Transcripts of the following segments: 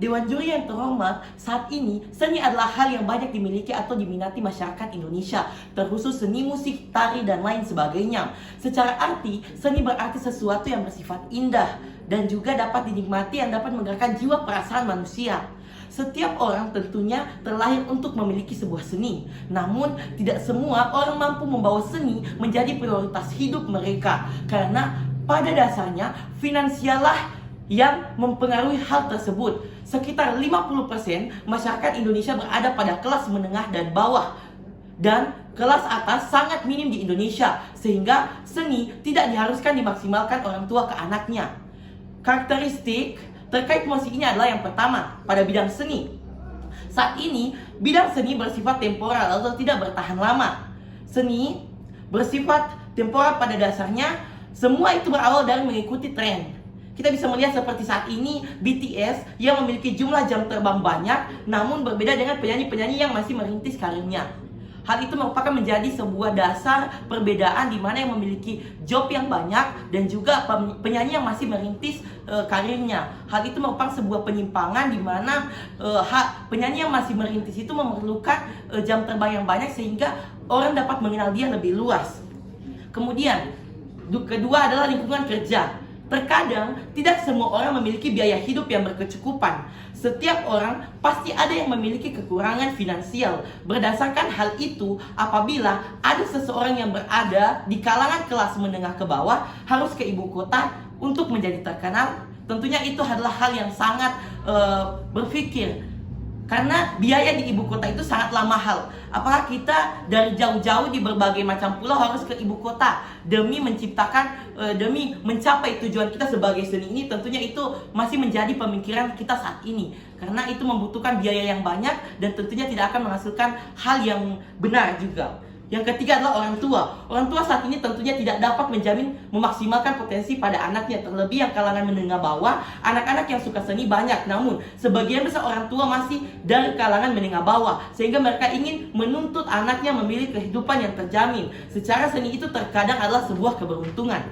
Dewan juri yang terhormat, saat ini seni adalah hal yang banyak dimiliki atau diminati masyarakat Indonesia, terkhusus seni musik, tari, dan lain sebagainya. Secara arti, seni berarti sesuatu yang bersifat indah dan juga dapat dinikmati yang dapat menggerakkan jiwa perasaan manusia. Setiap orang tentunya terlahir untuk memiliki sebuah seni. Namun, tidak semua orang mampu membawa seni menjadi prioritas hidup mereka. Karena pada dasarnya, finansiallah yang mempengaruhi hal tersebut. Sekitar 50% masyarakat Indonesia berada pada kelas menengah dan bawah. Dan kelas atas sangat minim di Indonesia, sehingga seni tidak diharuskan dimaksimalkan orang tua ke anaknya. Karakteristik terkait musik ini adalah yang pertama, pada bidang seni. Saat ini, bidang seni bersifat temporal atau tidak bertahan lama. Seni bersifat temporal pada dasarnya, semua itu berawal dari mengikuti tren. Kita bisa melihat seperti saat ini BTS yang memiliki jumlah jam terbang banyak, namun berbeda dengan penyanyi-penyanyi yang masih merintis karirnya. Hal itu merupakan menjadi sebuah dasar perbedaan di mana yang memiliki job yang banyak dan juga penyanyi yang masih merintis karirnya. Hal itu merupakan sebuah penyimpangan di mana penyanyi yang masih merintis itu memerlukan jam terbang yang banyak sehingga orang dapat mengenal dia lebih luas. Kemudian, kedua adalah lingkungan kerja. Terkadang tidak semua orang memiliki biaya hidup yang berkecukupan. Setiap orang pasti ada yang memiliki kekurangan finansial. Berdasarkan hal itu, apabila ada seseorang yang berada di kalangan kelas menengah ke bawah harus ke ibu kota untuk menjadi terkenal, tentunya itu adalah hal yang sangat berpikir. Karena biaya di ibu kota itu sangatlah mahal. Apakah kita dari jauh-jauh di berbagai macam pulau harus ke ibu kota demi menciptakan, demi mencapai tujuan kita sebagai seni ini? Tentunya itu masih menjadi pemikiran kita saat ini. Karena itu membutuhkan biaya yang banyak dan tentunya tidak akan menghasilkan hal yang benar juga. Yang ketiga adalah orang tua. Orang tua saat ini tentunya tidak dapat menjamin memaksimalkan potensi pada anaknya. Terlebih yang kalangan menengah bawah, anak-anak yang suka seni banyak. Namun, sebagian besar orang tua masih dari kalangan menengah bawah. Sehingga mereka ingin menuntut anaknya memilih kehidupan yang terjamin. Secara seni itu terkadang adalah sebuah keberuntungan.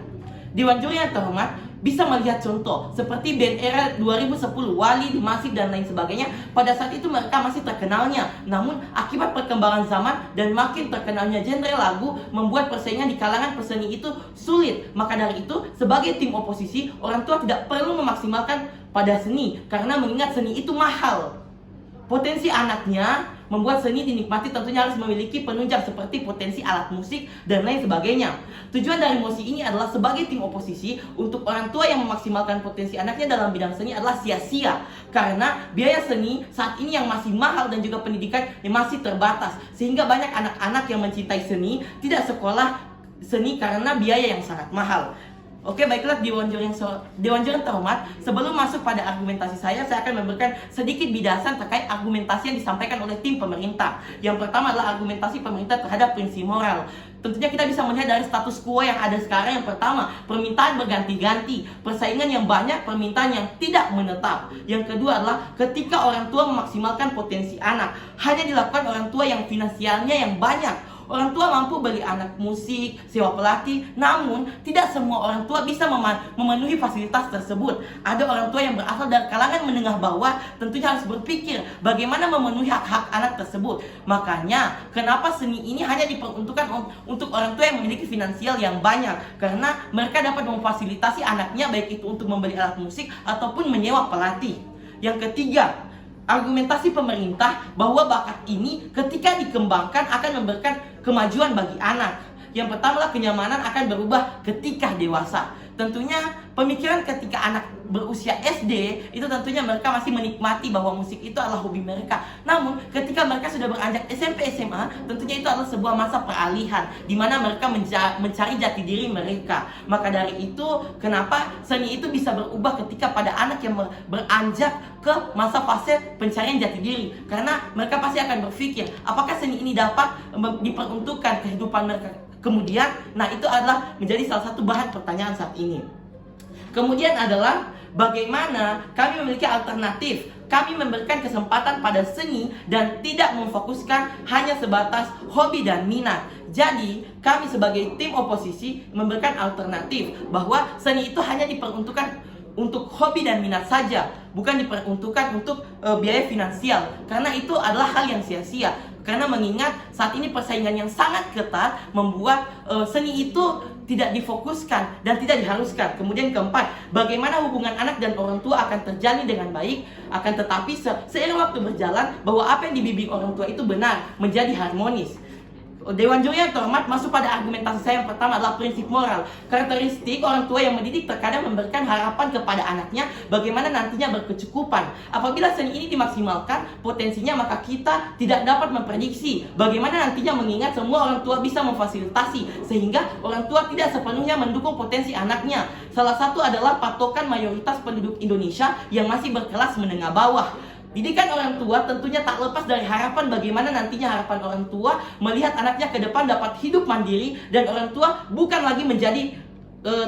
Dewan juri yang terhormat bisa melihat contoh seperti band era 2010, Wali, Masif, dan lain sebagainya. Pada saat itu mereka masih terkenalnya. Namun akibat perkembangan zaman dan makin terkenalnya genre lagu membuat persaingan di kalangan peseni itu sulit. Maka dari itu, sebagai tim oposisi, orang tua tidak perlu memaksimalkan pada seni karena mengingat seni itu mahal. Potensi anaknya membuat seni dinikmati tentunya harus memiliki penunjang seperti potensi alat musik dan lain sebagainya. Tujuan dari Mosi ini adalah sebagai tim oposisi untuk orang tua yang memaksimalkan potensi anaknya dalam bidang seni adalah sia-sia. Karena biaya seni saat ini yang masih mahal dan juga pendidikan yang masih terbatas. Sehingga banyak anak-anak yang mencintai seni tidak sekolah seni karena biaya yang sangat mahal. Oke, baiklah Dewan juri yang terhormat, sebelum masuk pada argumentasi saya akan memberikan sedikit bidasan terkait argumentasi yang disampaikan oleh tim pemerintah. Yang pertama adalah argumentasi pemerintah terhadap prinsip moral. Tentunya kita bisa melihat dari status quo yang ada sekarang. Yang pertama, permintaan berganti-ganti, persaingan yang banyak, permintaan yang tidak menetap. Yang kedua adalah ketika orang tua memaksimalkan potensi anak, hanya dilakukan orang tua yang finansialnya yang banyak. Orang tua mampu beli anak musik, sewa pelatih, namun tidak semua orang tua bisa memenuhi fasilitas tersebut. Ada orang tua yang berasal dari kalangan menengah bawah, tentunya harus berpikir bagaimana memenuhi hak-hak anak tersebut. Makanya, kenapa seni ini hanya diperuntukkan untuk orang tua yang memiliki finansial yang banyak? Karena mereka dapat memfasilitasi anaknya baik itu untuk membeli alat musik ataupun menyewa pelatih. Yang ketiga, argumentasi pemerintah bahwa bakat ini ketika dikembangkan akan memberikan kemajuan bagi anak. Yang pertama adalah kenyamanan akan berubah ketika dewasa. Tentunya pemikiran ketika anak berusia SD itu tentunya mereka masih menikmati bahwa musik itu adalah hobi mereka. Namun ketika mereka sudah beranjak SMP SMA, tentunya itu adalah sebuah masa peralihan di mana mereka mencari jati diri mereka. Maka dari itu kenapa seni itu bisa berubah ketika pada anak yang beranjak ke masa fase pencarian jati diri. Karena mereka pasti akan berpikir apakah seni ini dapat diperuntukkan kehidupan mereka kemudian. Nah, itu adalah menjadi salah satu bahan pertanyaan saat ini. Kemudian adalah bagaimana kami memiliki alternatif. Kami memberikan kesempatan pada seni dan tidak memfokuskan hanya sebatas hobi dan minat. Jadi, kami sebagai tim oposisi memberikan alternatif bahwa seni itu hanya diperuntukkan untuk hobi dan minat saja, bukan diperuntukkan untuk biaya finansial, karena itu adalah hal yang sia-sia. Karena mengingat saat ini persaingan yang sangat ketat membuat seni itu tidak difokuskan dan tidak diharuskan. Kemudian keempat, bagaimana hubungan anak dan orang tua akan terjalin dengan baik, akan tetapi seiring waktu berjalan bahwa apa yang dibimbing orang tua itu benar, menjadi harmonis. Dewan Juri yang terhormat, masuk pada argumentasi saya yang pertama adalah prinsip moral. Karakteristik orang tua yang mendidik terkadang memberikan harapan kepada anaknya bagaimana nantinya berkecukupan. Apabila seni ini dimaksimalkan potensinya, maka kita tidak dapat memprediksi bagaimana nantinya, mengingat semua orang tua bisa memfasilitasi sehingga orang tua tidak sepenuhnya mendukung potensi anaknya. Salah satu adalah patokan mayoritas penduduk Indonesia yang masih berkelas menengah bawah. Didikan orang tua tentunya tak lepas dari harapan bagaimana nantinya harapan orang tua melihat anaknya ke depan dapat hidup mandiri, dan orang tua bukan lagi menjadi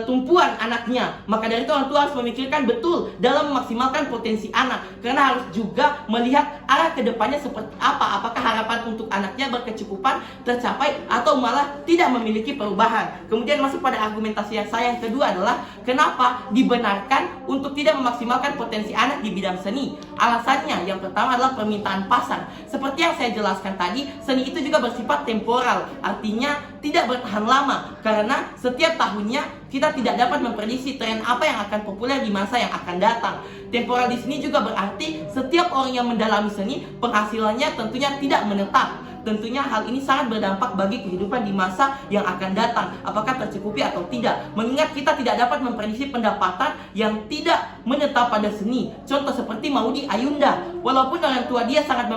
tumpuan anaknya. Maka dari itu orang tua harus memikirkan betul dalam memaksimalkan potensi anak, karena harus juga melihat arah kedepannya seperti apa. Apakah harapan untuk anaknya berkecukupan tercapai atau malah tidak memiliki perubahan. Kemudian masuk pada argumentasi yang kedua adalah kenapa dibenarkan untuk tidak memaksimalkan potensi anak di bidang seni. Alasannya yang pertama adalah permintaan pasar. Seperti yang saya jelaskan tadi, seni itu juga bersifat temporal, artinya tidak bertahan lama, karena setiap tahunnya kita tidak dapat memprediksi tren apa yang akan populer di masa yang akan datang. Temporal di sini juga berarti setiap orang yang mendalami seni, penghasilannya tentunya tidak menetap. Tentunya hal ini sangat berdampak bagi kehidupan di masa yang akan datang, apakah tercukupi atau tidak. Mengingat kita tidak dapat memprediksi pendapatan yang tidak menetap pada seni. Contoh seperti Maudy Ayunda, walaupun orang tua dia sangat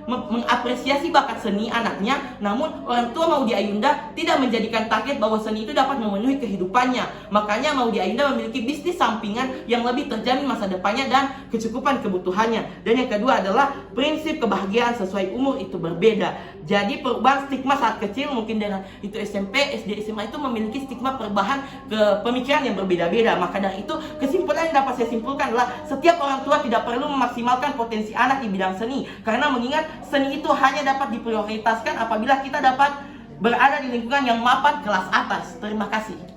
mengapresiasi bakat seni anaknya, namun orang tua Maudy Ayunda tidak menjadikan target bahwa seni itu dapat memenuhi kehidupannya. Makanya Maudy Ayunda memiliki bisnis sampingan yang lebih terjamin masa depannya dan kecukupan kebutuhannya. Dan yang kedua adalah prinsip kebahagiaan sesuai umur itu berbeda. Jadi perubahan stigma saat kecil mungkin dengan itu SMP, SD, SMA itu memiliki stigma perubahan ke pemikiran yang berbeda-beda. Maka dari itu kesimpulan yang dapat saya simpulkan adalah setiap orang tua tidak perlu memaksimalkan potensi anak di bidang seni, karena mengingat seni itu hanya dapat diprioritaskan apabila kita dapat berada di lingkungan yang mapan kelas atas. Terima kasih.